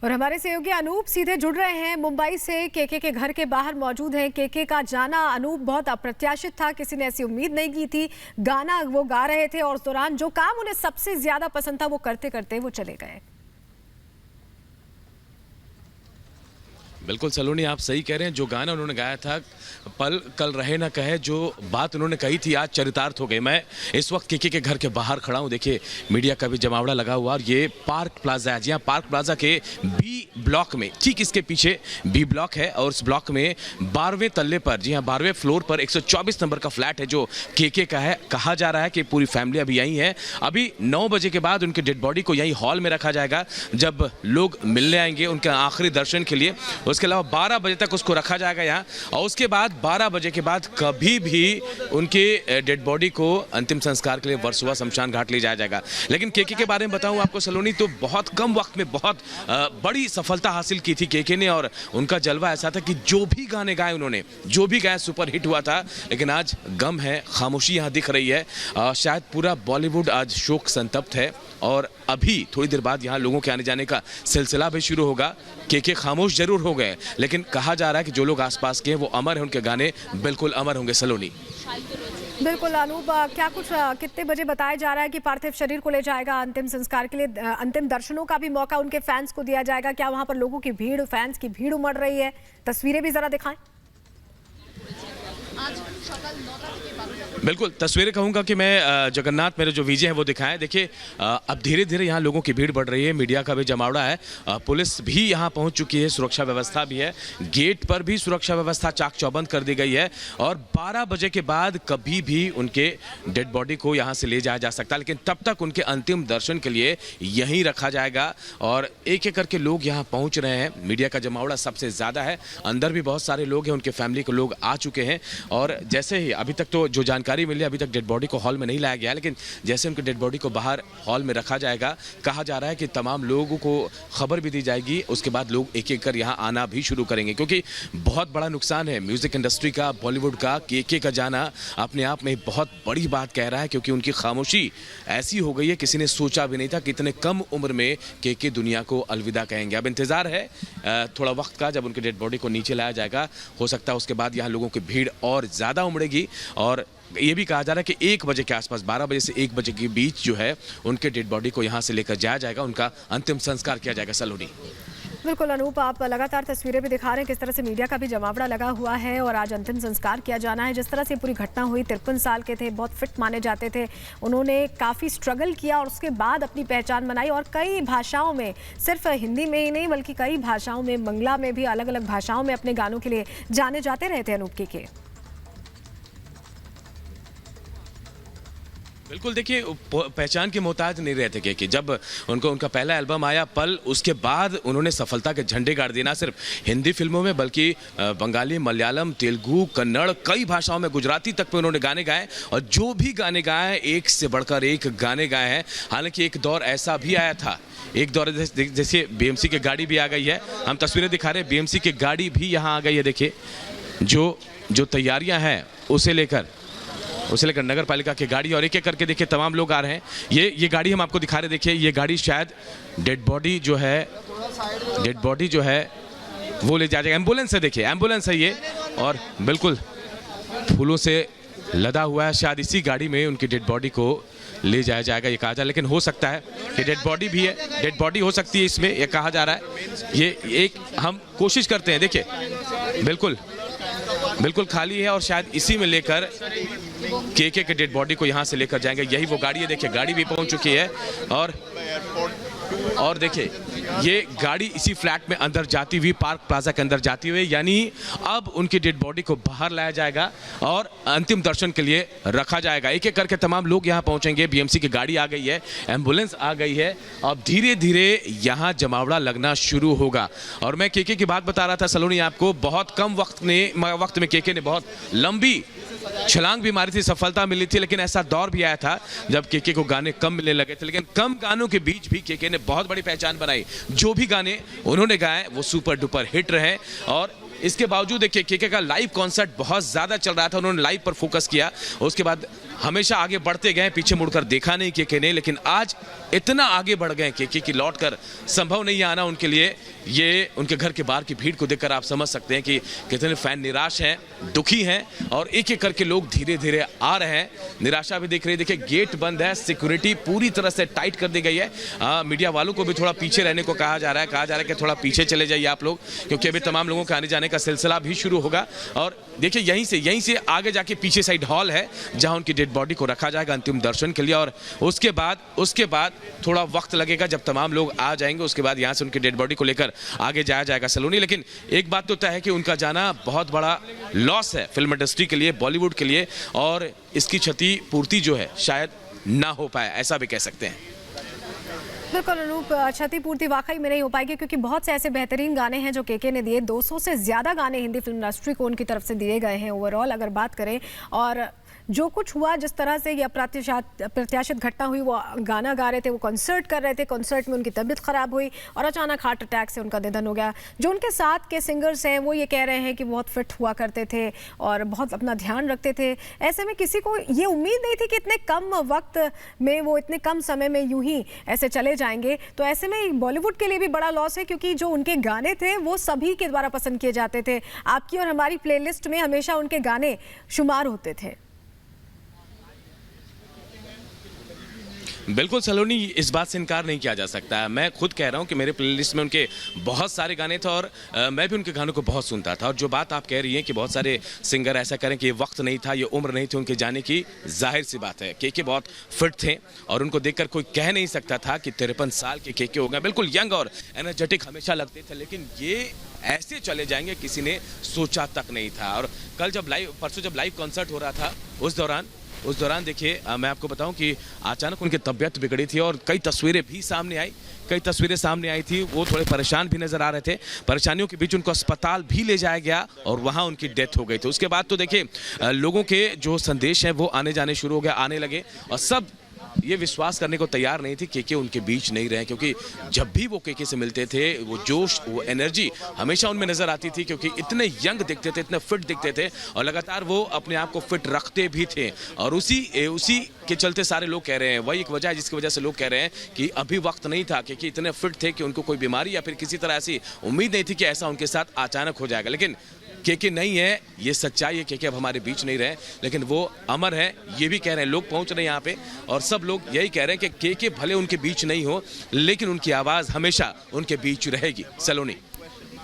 और हमारे सहयोगी अनूप सीधे जुड़ रहे हैं मुंबई से। केके के घर के बाहर मौजूद हैं। केके का जाना अनूप बहुत अप्रत्याशित था, किसी ने ऐसी उम्मीद नहीं की थी। गाना वो गा रहे थे और उस दौरान जो काम उन्हें सबसे ज्यादा पसंद था वो करते करते वो चले गए। बिल्कुल सलोनी, आप सही कह रहे हैं। जो गाना उन्होंने गाया था, पल कल रहे ना कहे, जो बात उन्होंने कही थी आज चरितार्थ हो गई। मैं इस वक्त केके के घर के बाहर खड़ा हूं। देखिए, मीडिया का भी जमावड़ा लगा हुआ और ये पार्क प्लाजा है। जी हाँ, पार्क प्लाजा के बी ब्लॉक में, ठीक इसके पीछे बी ब्लॉक है और उस ब्लॉक में 12वें तल्ले पर, जी हाँ 12वें फ्लोर पर 124 नंबर का फ्लैट है जो केके का है। कहा जा रहा है कि पूरी फैमिली अभी यहीं है। अभी 9 बजे के बाद उनके डेड बॉडी को यहीं हॉल में रखा जाएगा, जब लोग मिलने आएंगे उनके आखिरी दर्शन के लिए। उसके अलावा 12 बजे तक उसको रखा जाएगा यहाँ और उसके बाद 12 बजे के बाद कभी भी उनके डेड बॉडी को अंतिम संस्कार के लिए वर्सोवा शमशान घाट ले जाया जाएगा। लेकिन केके के बारे में बताऊं आपको सलोनी, तो बहुत कम वक्त में बहुत बड़ी सफलता हासिल की थी केके ने। और उनका जलवा ऐसा था कि जो भी गाने गाए उन्होंने, जो भी गाए सुपर हिट हुआ था। लेकिन आज गम है, खामोशी यहाँ दिख रही है। शायद पूरा बॉलीवुड आज शोक संतप्त है और अभी थोड़ी देर बाद यहाँ लोगों के आने जाने का सिलसिला भी शुरू होगा। केके खामोश जरूर हो गए, लेकिन कहा जा रहा है कि जो लोग आसपास के हैं वो अमर हैं, उनके गाने बिल्कुल अमर होंगे। सलोनी बिल्कुल अनूप, क्या कुछ कितने बजे बताया जा रहा है कि पार्थिव शरीर को ले जाएगा अंतिम संस्कार के लिए? अंतिम दर्शनों का भी मौका उनके फैंस को दिया जाएगा। क्या वहां पर लोगों की भीड़, फैंस की भीड़ उमड़ रही है? तस्वीरें भी जरा दिखाएं। बिल्कुल, तस्वीरें कहूँगा कि मैं जगन्नाथ मेरे जो वीजे हैं वो दिखाएं। देखिए, अब धीरे धीरे यहाँ लोगों की भीड़ बढ़ रही है, मीडिया का भी जमावड़ा है, पुलिस भी यहाँ पहुँच चुकी है, सुरक्षा व्यवस्था भी है, गेट पर भी सुरक्षा व्यवस्था चाक चौबंद कर दी गई है। और 12 बजे के बाद कभी भी उनके डेड बॉडी को यहाँ से ले जाया जा सकता है, लेकिन तब तक उनके अंतिम दर्शन के लिए यहीं रखा जाएगा। और एक एक करके लोग यहाँ पहुँच रहे हैं। मीडिया का जमावड़ा सबसे ज़्यादा है, अंदर भी बहुत सारे लोग हैं, उनके फैमिली के लोग आ चुके हैं। और जैसे ही अभी तक तो जो जानकारी मिली, अभी तक डेड बॉडी को हॉल में नहीं लाया गया, लेकिन जैसे उनके डेड बॉडी को बाहर हॉल में रखा जाएगा, कहा जा रहा है कि तमाम लोगों को खबर भी दी जाएगी। उसके बाद लोग एक एक कर यहाँ आना भी शुरू करेंगे, क्योंकि बहुत बड़ा नुकसान है म्यूजिक इंडस्ट्री का, बॉलीवुड का। केके का जाना अपने आप में बहुत बड़ी बात कह रहा है, क्योंकि उनकी खामोशी ऐसी हो गई है, किसी ने सोचा भी नहीं था कि इतने कम उम्र में केके दुनिया को अलविदा कहेंगे। अब इंतजार है थोड़ा वक्त का, जब उनके डेड बॉडी को नीचे लाया जाएगा। हो सकता है उसके बाद यहाँ लोगों की भीड़ और ज़्यादा उमड़ेगी। और ये भी कहा जा रहा है कि 1 बजे के आसपास, 12 बजे से 1 बजे के बीच जो है उनके डेड बॉडी को यहाँ से लेकर जाया जाएगा, उनका अंतिम संस्कार किया जाएगा। सलोनी बिल्कुल अनूप, आप लगातार तस्वीरें भी दिखा रहे हैं किस तरह से मीडिया का भी जमावड़ा लगा हुआ है और आज अंतिम संस्कार किया जाना है। जिस तरह से पूरी घटना हुई, 53 साल के थे, बहुत फिट माने जाते थे, उन्होंने काफ़ी स्ट्रगल किया और उसके बाद अपनी पहचान बनाई और कई भाषाओं में, सिर्फ हिंदी में ही नहीं बल्कि कई भाषाओं में, बंगला में भी, अलग अलग भाषाओं में अपने गानों के लिए जाने जाते रहे थे अनूप केके। बिल्कुल, देखिए पहचान के मोहताज नहीं रहे थे कि जब उनका पहला एल्बम आया पल, उसके बाद उन्होंने सफलता के झंडे गाड़ दिए। ना सिर्फ हिंदी फिल्मों में बल्कि बंगाली, मलयालम, तेलुगु, कन्नड़, कई भाषाओं में, गुजराती तक पे उन्होंने गाने गाए। और जो भी गाने गाए, एक से बढ़कर एक गाने गाए हैं। हालांकि एक दौर ऐसा भी आया था, एक दौर जैसे बीएमसी की गाड़ी भी आ गई है, हम तस्वीरें दिखा रहे हैं, बीएमसी की गाड़ी भी यहाँ आ गई है। देखिए जो तैयारियाँ हैं उसे लेकर नगर पालिका की गाड़ी, और एक एक करके देखिए तमाम लोग आ रहे हैं। ये गाड़ी हम आपको दिखा रहे हैं। देखिए ये गाड़ी शायद डेड बॉडी जो है वो ले जाएगा। एम्बुलेंस है, देखिए एम्बुलेंस है ये, और बिल्कुल फूलों से लदा हुआ है। शायद इसी गाड़ी में उनकी डेड बॉडी को ले जाया जाएगा, ये कहा जा रहा है। लेकिन हो सकता है कि डेड बॉडी भी है, डेड बॉडी हो सकती है इसमें, ये कहा जा रहा है। ये एक हम कोशिश करते हैं। देखिए बिल्कुल खाली है और शायद इसी में लेकर केके के डेड बॉडी को यहाँ से लेकर जाएंगे। यही वो गाड़ी है, देखिए गाड़ी भी पहुँच चुकी है। और देखिए ये गाड़ी इसी फ्लैट में अंदर जाती हुई, पार्क प्लाजा के अंदर जाती हुई, यानी अब उनकी डेड बॉडी को बाहर लाया जाएगा और अंतिम दर्शन के लिए रखा जाएगा। एक एक करके तमाम लोग यहाँ पहुँचेंगे। बीएमसी की गाड़ी आ गई है, एम्बुलेंस आ गई है, अब धीरे धीरे यहाँ जमावड़ा लगना शुरू होगा। और मैं केके की बात बता रहा था सलोनी आपको, बहुत कम वक्त में केके ने बहुत लंबी छलांग भी मारी थी, सफलता मिली थी। लेकिन ऐसा दौर भी आया था जब केके को गाने कम मिलने लगे थे, लेकिन कम गानों के बीच भी केके ने बहुत बड़ी पहचान बनाई। जो भी गाने उन्होंने गाए वो सुपर डुपर हिट रहे। और इसके बावजूद देखिए केके का लाइव कॉन्सर्ट बहुत ज़्यादा चल रहा था, उन्होंने लाइव पर फोकस किया। उसके बाद हमेशा आगे बढ़ते गए, पीछे मुड़कर देखा नहीं के ने, लेकिन आज इतना आगे बढ़ गए के कि लौटकर संभव नहीं आना उनके लिए। ये उनके घर के बाहर की भीड़ को देखकर आप समझ सकते हैं कि कितने फैन निराश हैं, दुखी हैं, और एक एक करके लोग धीरे धीरे आ रहे हैं। निराशा भी दिख रही है। देखिए गेट बंद है, सिक्योरिटी पूरी तरह से टाइट कर दी गई है। मीडिया वालों को भी थोड़ा पीछे रहने को कहा जा रहा है कि थोड़ा पीछे चले जाइए आप लोग, क्योंकि अभी तमाम लोगों के आने जाने का सिलसिला भी शुरू होगा। और देखिए यहीं से आगे जाके पीछे साइड हॉल है जहां उनकी डेड बॉडी को रखा जाएगा अंतिम दर्शन के लिए, और उसके बाद थोड़ा वक्त लगेगा जब तमाम लोग आ जाएंगे। उसके बाद यहां से उनकी डेड बॉडी को लेकर आगे जाया जाएगा सलोनी। लेकिन एक बात तो तय है कि उनका जाना बहुत बड़ा लॉस है फिल्म इंडस्ट्री के लिए, बॉलीवुड के लिए, और इसकी क्षति पूर्ति जो है शायद ना हो पाए, ऐसा भी कह सकते हैं। बिल्कुल अनूप, क्षतिपूर्ति वाकई में नहीं हो पाएगी, क्योंकि बहुत से ऐसे बेहतरीन गाने हैं जो केके ने दिए। 200 से ज़्यादा गाने हिंदी फिल्म इंडस्ट्री को उनकी तरफ से दिए गए हैं ओवरऑल अगर बात करें। और जो कुछ हुआ, जिस तरह से ये अप्रत्याशित घटना हुई, वो गाना गा रहे थे, वो कॉन्सर्ट कर रहे थे, कॉन्सर्ट में उनकी तबीयत खराब हुई और अचानक हार्ट अटैक से उनका निधन हो गया। जो उनके साथ के सिंगर्स हैं वो ये कह रहे हैं कि बहुत फिट हुआ करते थे और बहुत अपना ध्यान रखते थे। ऐसे में किसी को ये उम्मीद नहीं थी कि इतने कम वक्त में, वो इतने कम समय में यूं ही ऐसे चले जाएंगे। तो ऐसे में बॉलीवुड के लिए भी बड़ा लॉस है, क्योंकि जो उनके गाने थे वो सभी के द्वारा पसंद किए जाते थे। आपकी और हमारी प्लेलिस्ट में हमेशा उनके गाने शुमार होते थे। बिल्कुल सलोनी, इस बात से इनकार नहीं किया जा सकता है। मैं खुद कह रहा हूं कि मेरे प्लेलिस्ट में उनके बहुत सारे गाने थे और मैं भी उनके गानों को बहुत सुनता था। और जो बात आप कह रही हैं कि बहुत सारे सिंगर ऐसा करें कि ये वक्त नहीं था, ये उम्र नहीं थी उनके जाने की, जाहिर सी बात है। केके बहुत फिट थे और उनको देखकर कोई कह नहीं सकता था कि 53 साल के केके हो गए। बिल्कुल यंग और एनर्जेटिक हमेशा लगते थे, लेकिन ये ऐसे चले जाएंगे किसी ने सोचा तक नहीं था। और कल परसों जब लाइव कॉन्सर्ट हो रहा था, उस दौरान देखिए मैं आपको बताऊं कि अचानक उनकी तबीयत बिगड़ी थी और कई तस्वीरें सामने आई थी। वो थोड़े परेशान भी नजर आ रहे थे। परेशानियों के बीच उनको अस्पताल भी ले जाया गया और वहां उनकी डेथ हो गई थी। उसके बाद तो देखिए लोगों के जो संदेश हैं वो आने लगे और सब ये विश्वास करने को तैयार नहीं थी केके उनके बीच नहीं रहे, क्योंकि जब भी वो केके से मिलते थे वो जोश, वो एनर्जी हमेशा उनमें नजर आती थी, क्योंकि इतने यंग दिखते थे, इतने फिट दिखते थे और लगातार वो अपने आप को फिट रखते भी थे। और उसी के चलते सारे लोग कह रहे हैं, वही एक वजह है जिसकी वजह से लोग कह रहे हैं कि अभी वक्त नहीं था, क्योंकि इतने फिट थे कि उनको कोई बीमारी या फिर किसी तरह ऐसी उम्मीद नहीं थी कि ऐसा उनके साथ अचानक हो जाएगा। लेकिन केके नहीं है, ये सच्चाई है। केके अब हमारे बीच नहीं रहे, लेकिन वो अमर है, ये भी कह रहे हैं। लोग पहुंच रहे हैं यहाँ पे और सब लोग यही कह रहे हैं कि केके भले उनके बीच नहीं हो, लेकिन उनकी आवाज हमेशा उनके बीच रहेगी। सलोनी।